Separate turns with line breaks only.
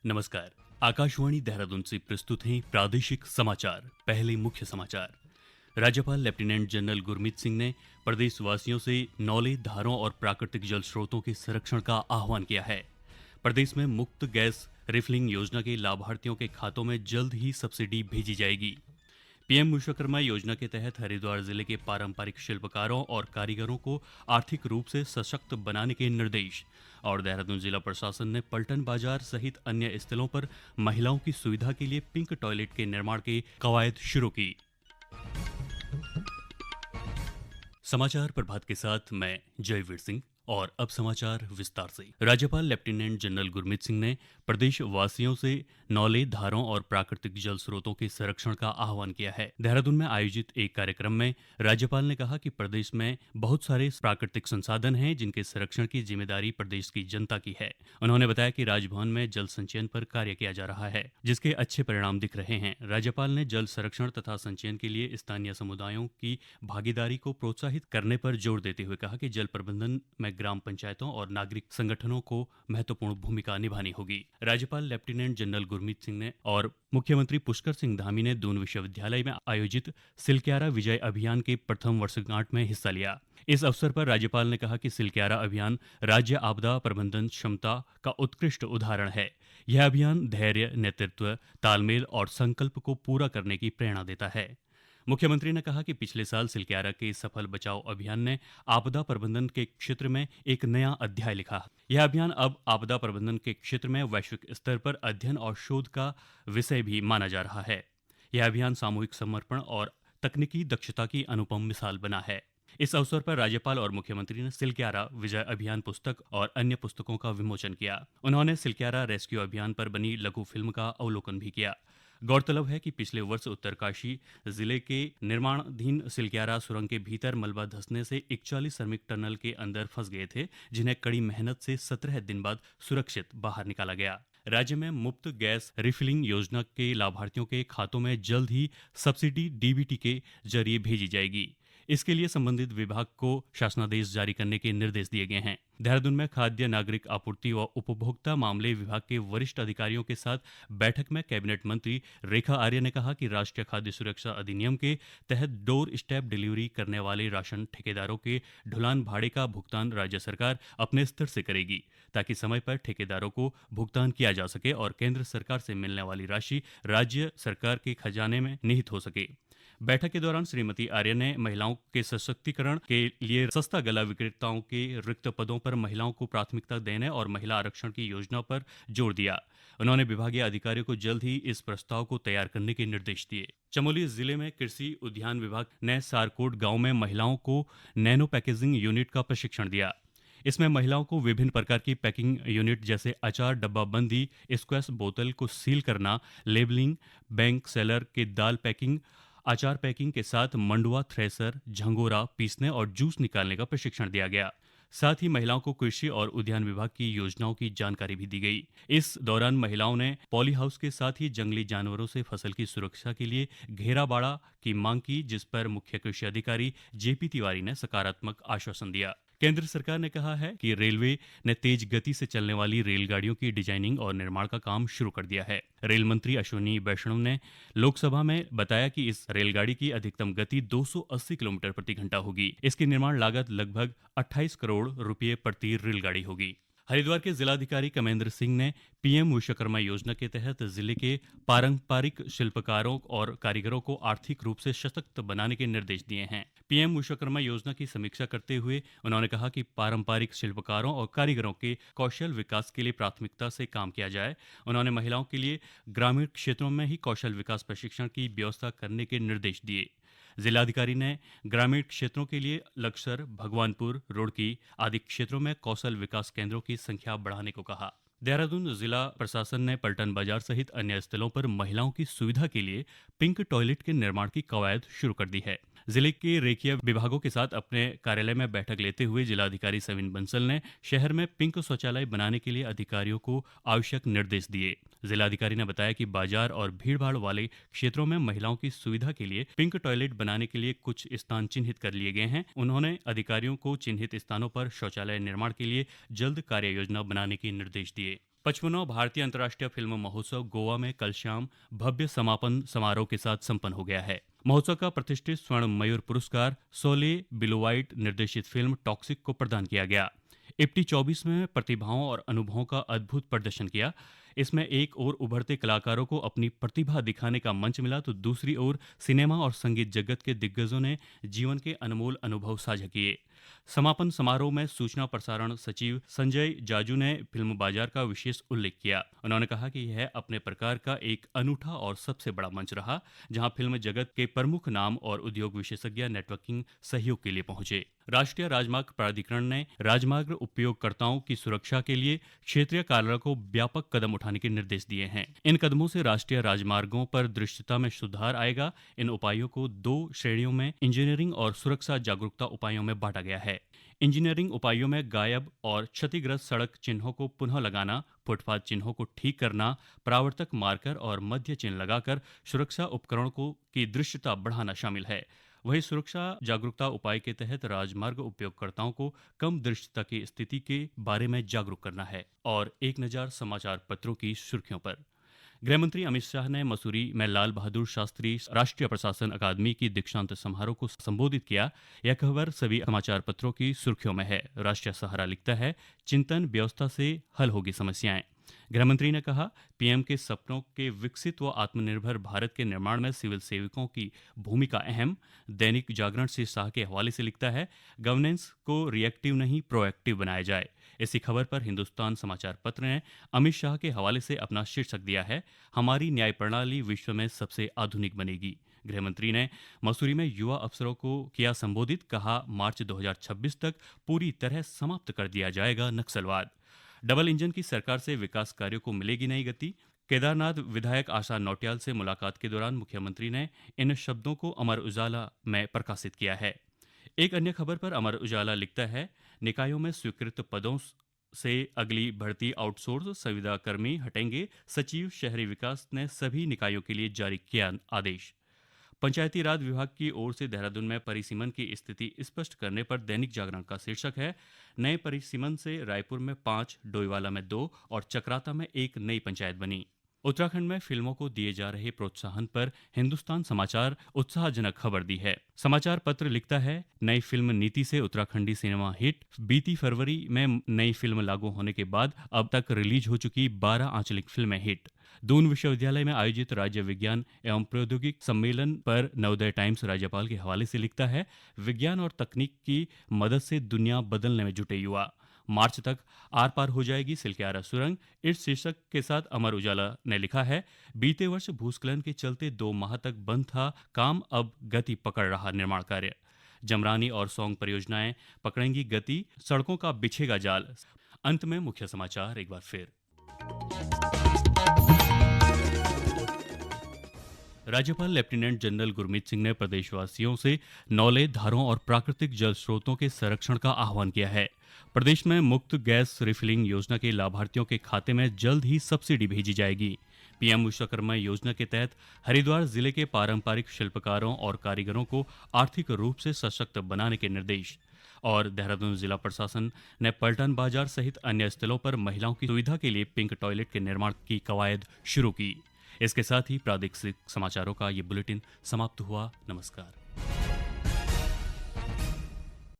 नमस्कार। आकाशवाणी देहरादून से प्रस्तुत हैं प्रादेशिक समाचार। पहले मुख्य समाचार। राज्यपाल लेफ्टिनेंट जनरल गुरमीत सिंह ने प्रदेशवासियों से नौले, धारों और प्राकृतिक जल स्रोतों के संरक्षण का आह्वान किया है। प्रदेश में मुफ्त गैस रिफिलिंग योजना के लाभार्थियों के खातों में जल्द ही सब्सिडी भेजी जाएगी। पीएम विश्वकर्मा योजना के तहत हरिद्वार जिले के पारंपरिक शिल्पकारों और कारीगरों को आर्थिक रूप से सशक्त बनाने के निर्देश। और देहरादून जिला प्रशासन ने पलटन बाजार सहित अन्य स्थलों पर महिलाओं की सुविधा के लिए पिंक टॉयलेट के निर्माण की कवायद शुरू की। समाचार प्रभात के साथ मैं जयवीर सिंह। और अब समाचार विस्तार से। राज्यपाल लेफ्टिनेंट जनरल गुरमीत सिंह ने प्रदेश वासियों से नौले, धारों और प्राकृतिक जल स्रोतों के संरक्षण का आह्वान किया है। देहरादून में आयोजित एक कार्यक्रम में राज्यपाल ने कहा कि प्रदेश में बहुत सारे प्राकृतिक संसाधन हैं जिनके संरक्षण की जिम्मेदारी प्रदेश की जनता की है। उन्होंने बताया कि राजभवन में जल संचयन पर कार्य किया जा रहा है, जिसके अच्छे परिणाम दिख रहे हैं। राज्यपाल ने जल संरक्षण तथा संचयन के लिए स्थानीय समुदायों की भागीदारी को प्रोत्साहित करने पर जोर देते हुए कहा कि जल प्रबंधन में ग्राम पंचायतों और नागरिक संगठनों को महत्वपूर्ण भूमिका निभानी होगी। राज्यपाल लेफ्टिनेंट जनरल गुरमीत सिंह ने और मुख्यमंत्री पुष्कर सिंह धामी ने दून विश्वविद्यालय में आयोजित सिलक्यारा विजय अभियान के प्रथम वर्षगांठ में हिस्सा लिया। इस अवसर पर राज्यपाल ने कहा कि सिलक्यारा अभियान राज्य आपदा प्रबंधन क्षमता का उत्कृष्ट उदाहरण है। यह अभियान धैर्य, नेतृत्व, तालमेल और संकल्प को पूरा करने की प्रेरणा देता है। मुख्यमंत्री ने कहा कि पिछले साल सिलक्यारा के सफल बचाव अभियान ने आपदा प्रबंधन के क्षेत्र में एक नया अध्याय लिखा। यह अभियान अब आपदा प्रबंधन के क्षेत्र में वैश्विक स्तर पर अध्ययन और शोध का विषय भी माना जा रहा है। यह अभियान सामूहिक समर्पण और तकनीकी दक्षता की अनुपम मिसाल बना है। इस अवसर पर राज्यपाल और मुख्यमंत्री ने सिलक्यारा विजय अभियान पुस्तक और अन्य पुस्तकों का विमोचन किया। उन्होंने सिलक्यारा रेस्क्यू अभियान पर बनी लघु फिल्म का अवलोकन भी किया। गौरतलब है कि पिछले वर्ष उत्तरकाशी जिले के निर्माणाधीन सिलक्यारा सुरंग के भीतर मलबा धंसने से 41 श्रमिक टनल के अंदर फंस गए थे, जिन्हें कड़ी मेहनत से 17 दिन बाद सुरक्षित बाहर निकाला गया। राज्य में मुफ्त गैस रिफिलिंग योजना के लाभार्थियों के खातों में जल्द ही सब्सिडी डीबीटी के जरिए भेजी जाएगी। इसके लिए संबंधित विभाग को शासनादेश जारी करने के निर्देश दिए गए हैं। देहरादून में खाद्य नागरिक आपूर्ति व उपभोक्ता मामले विभाग के वरिष्ठ अधिकारियों के साथ बैठक में कैबिनेट मंत्री रेखा आर्य ने कहा कि राष्ट्रीय खाद्य सुरक्षा अधिनियम के तहत डोर स्टेप डिलीवरी करने वाले राशन ठेकेदारों के ढुलान भाड़े का भुगतान राज्य सरकार अपने स्तर से करेगी, ताकि समय पर ठेकेदारों को भुगतान किया जा सके और केंद्र सरकार से मिलने वाली राशि राज्य सरकार के खजाने में निहित हो सके। बैठक के दौरान श्रीमती आर्य ने महिलाओं के सशक्तिकरण के लिए सस्ता गला विक्रेताओं के रिक्त पदों पर महिलाओं को प्राथमिकता देने और महिला आरक्षण की योजना पर जोर दिया। उन्होंने विभागीय अधिकारियों को जल्द ही इस प्रस्ताव को तैयार करने के निर्देश दिए। चमोली जिले में कृषि उद्यान विभाग ने सारकोट गांव में महिलाओं को नैनो पैकेजिंग यूनिट का प्रशिक्षण दिया। इसमें महिलाओं को विभिन्न प्रकार की पैकिंग यूनिट जैसे अचार डब्बाबंदी, स्क्वैश बोतल को सील करना, लेबलिंग, बैंक सेलर के दाल पैकिंग, अचार पैकिंग के साथ मंडुआ, थ्रेसर, झंगोरा पीसने और जूस निकालने का प्रशिक्षण दिया गया। साथ ही महिलाओं को कृषि और उद्यान विभाग की योजनाओं की जानकारी भी दी गई। इस दौरान महिलाओं ने पॉली हाउस के साथ ही जंगली जानवरों से फसल की सुरक्षा के लिए घेरा बाड़ा की मांग की, जिस पर मुख्य कृषि अधिकारी जेपी तिवारी ने सकारात्मक आश्वासन दिया। केंद्र सरकार ने कहा है कि रेलवे ने तेज गति से चलने वाली रेलगाड़ियों की डिजाइनिंग और निर्माण का काम शुरू कर दिया है। रेल मंत्री अश्विनी वैष्णव ने लोकसभा में बताया कि इस रेलगाड़ी की अधिकतम गति 280 किलोमीटर प्रति घंटा होगी। इसकी निर्माण लागत लगभग 28 करोड़ रुपये प्रति रेलगाड़ी होगी। हरिद्वार के जिलाधिकारी कमेंद्र सिंह ने पीएम विश्वकर्मा योजना के तहत जिले के पारंपरिक शिल्पकारों और कारीगरों को आर्थिक रूप से सशक्त बनाने के निर्देश दिए हैं। पीएम विश्वकर्मा योजना की समीक्षा करते हुए उन्होंने कहा कि पारंपरिक शिल्पकारों और कारीगरों के कौशल विकास के लिए प्राथमिकता से काम किया जाए। उन्होंने महिलाओं के लिए ग्रामीण क्षेत्रों में ही कौशल विकास प्रशिक्षण की व्यवस्था करने के निर्देश दिए। जिलाधिकारी ने ग्रामीण क्षेत्रों के लिए लक्सर, भगवानपुर, रुड़की आदि क्षेत्रों में कौशल विकास केंद्रों की संख्या बढ़ाने को कहा। देहरादून जिला प्रशासन ने पलटन बाजार सहित अन्य स्थलों पर महिलाओं की सुविधा के लिए पिंक टॉयलेट के निर्माण की कवायद शुरू कर दी है। जिले के रेखीय विभागों के साथ अपने कार्यालय में बैठक लेते हुए जिलाधिकारी सविन बंसल ने शहर में पिंक शौचालय बनाने के लिए अधिकारियों को आवश्यक निर्देश दिए। जिलाधिकारी ने बताया कि बाजार और भीड़भाड़ वाले क्षेत्रों में महिलाओं की सुविधा के लिए पिंक टॉयलेट बनाने के लिए कुछ स्थान चिन्हित कर लिए गए हैं। उन्होंने अधिकारियों को चिन्हित स्थानों पर शौचालय निर्माण के लिए जल्द कार्य योजना बनाने के निर्देश दिए। 55वां भारतीय अंतर्राष्ट्रीय फिल्म महोत्सव गोवा में कल शाम भव्य समापन समारोह के साथ संपन्न हो गया है। महोत्सव का प्रतिष्ठित स्वर्ण मयूर पुरस्कार सोले बिलोवाइट निर्देशित फिल्म टॉक्सिक को प्रदान किया गया। इप्टी 24 में प्रतिभाओं और अनुभवों का अद्भुत प्रदर्शन किया। इसमें एक ओर उभरते कलाकारों को अपनी प्रतिभा दिखाने का मंच मिला, तो दूसरी ओर सिनेमा और संगीत जगत के दिग्गजों ने जीवन के अनमोल अनुभव साझा किए। समापन समारोह में सूचना प्रसारण सचिव संजय जाजू ने फिल्म बाजार का विशेष उल्लेख किया। उन्होंने कहा कि यह अपने प्रकार का एक अनूठा और सबसे बड़ा मंच रहा, जहां फिल्म जगत के प्रमुख नाम और उद्योग विशेषज्ञ नेटवर्किंग सहयोग के लिए पहुंचे। राष्ट्रीय राजमार्ग प्राधिकरण ने राजमार्ग उपयोगकर्ताओं की सुरक्षा के लिए क्षेत्रीय कार्यालयों को व्यापक कदम उठाने के निर्देश दिए हैं। इन कदमों से राष्ट्रीय राजमार्गों पर दृश्यता में सुधार आएगा। इन उपायों को 2 श्रेणियों में इंजीनियरिंग और सुरक्षा जागरूकता उपायों में बांटा गया है। इंजीनियरिंग उपायों में गायब और क्षतिग्रस्त सड़क चिन्हों को पुनः लगाना, फुटपाथ चिन्हों को ठीक करना, परावर्तक मार्कर और मध्य चिन्ह लगाकर सुरक्षा उपकरणों की दृश्यता बढ़ाना शामिल है। वहीं सुरक्षा जागरूकता उपाय के तहत राजमार्ग उपयोगकर्ताओं को कम दृश्यता की स्थिति के बारे में जागरूक करना है। और एक नज़र समाचार पत्रों की सुर्खियों पर। गृहमंत्री अमित शाह ने मसूरी में लाल बहादुर शास्त्री राष्ट्रीय प्रशासन अकादमी की दीक्षांत समारोह को संबोधित किया। यह खबर सभी समाचार पत्रों की सुर्खियों में है। राष्ट्रीय सहारा लिखता है, चिंतन व्यवस्था से हल होगी समस्याएं। गृहमंत्री ने कहा, पीएम के सपनों के विकसित व आत्मनिर्भर भारत के निर्माण में सिविल सेवकों की भूमिका अहम। दैनिक जागरण से शाह के हवाले से लिखता है, गवर्नेंस को रिएक्टिव नहीं प्रोएक्टिव बनाया जाए। इसी खबर पर हिंदुस्तान समाचार पत्र ने अमित शाह के हवाले से अपना शीर्षक दिया है, हमारी न्याय प्रणाली विश्व में सबसे आधुनिक बनेगी। गृहमंत्री ने मसूरी में युवा अफसरों को किया संबोधित, कहा मार्च 2026 तक पूरी तरह समाप्त कर दिया जाएगा नक्सलवाद। डबल इंजन की सरकार से विकास कार्यों को मिलेगी नई गति। केदारनाथ विधायक आशा नौटियाल से मुलाकात के दौरान मुख्यमंत्री ने इन शब्दों को अमर उजाला में प्रकाशित किया है। एक अन्य खबर पर अमर उजाला लिखता है, निकायों में स्वीकृत पदों से अगली भर्ती आउटसोर्स संविदा कर्मी हटेंगे। सचिव शहरी विकास ने सभी निकायों के लिए जारी किया आदेश। पंचायती राज विभाग की ओर से देहरादून में परिसीमन की स्थिति स्पष्ट करने पर दैनिक जागरण का शीर्षक है, नए परिसीमन से रायपुर में 5, डोईवाला में 2 और चक्राता में 1 नई पंचायत बनी। उत्तराखंड में फिल्मों को दिए जा रहे प्रोत्साहन पर हिंदुस्तान समाचार उत्साहजनक खबर दी है। समाचार पत्र लिखता है, नई फिल्म नीति से उत्तराखंडी सिनेमा हिट। बीती फरवरी में नई फिल्म लागू होने के बाद अब तक रिलीज हो चुकी 12 आंचलिक फिल्में हिट। दून विश्वविद्यालय में आयोजित राज्य विज्ञान एवं प्रौद्योगिक सम्मेलन पर नवोदय टाइम्स राज्यपाल के हवाले से लिखता है, विज्ञान और तकनीक की मदद से दुनिया बदलने में जुटे युवा। मार्च तक आर पार हो जाएगी सिलक्यारा सुरंग। इस शीर्षक के साथ अमर उजाला ने लिखा है, बीते वर्ष भूस्खलन के चलते 2 माह तक बंद था काम, अब गति पकड़ रहा निर्माण कार्य। जमरानी और सौंग परियोजनाएं पकड़ेंगी गति, सड़कों का बिछेगा जाल। अंत में मुख्य समाचार एक बार फिर। राज्यपाल लेफ्टिनेंट जनरल गुरमीत सिंह ने प्रदेशवासियों से नौले, धारों और प्राकृतिक जल स्रोतों के संरक्षण का आह्वान किया है। प्रदेश में मुफ्त गैस रिफिलिंग योजना के लाभार्थियों के खाते में जल्द ही सब्सिडी भेजी जाएगी। पीएम विश्वकर्मा योजना के तहत हरिद्वार जिले के पारंपरिक शिल्पकारों और कारीगरों को आर्थिक रूप से सशक्त बनाने के निर्देश। और देहरादून जिला प्रशासन ने पलटन बाजार सहित अन्य स्थलों पर महिलाओं की सुविधा के लिए पिंक टॉयलेट के निर्माण की कवायद शुरू की। इसके साथ ही प्रादेशिक समाचारों का ये बुलेटिन समाप्त हुआ। नमस्कार।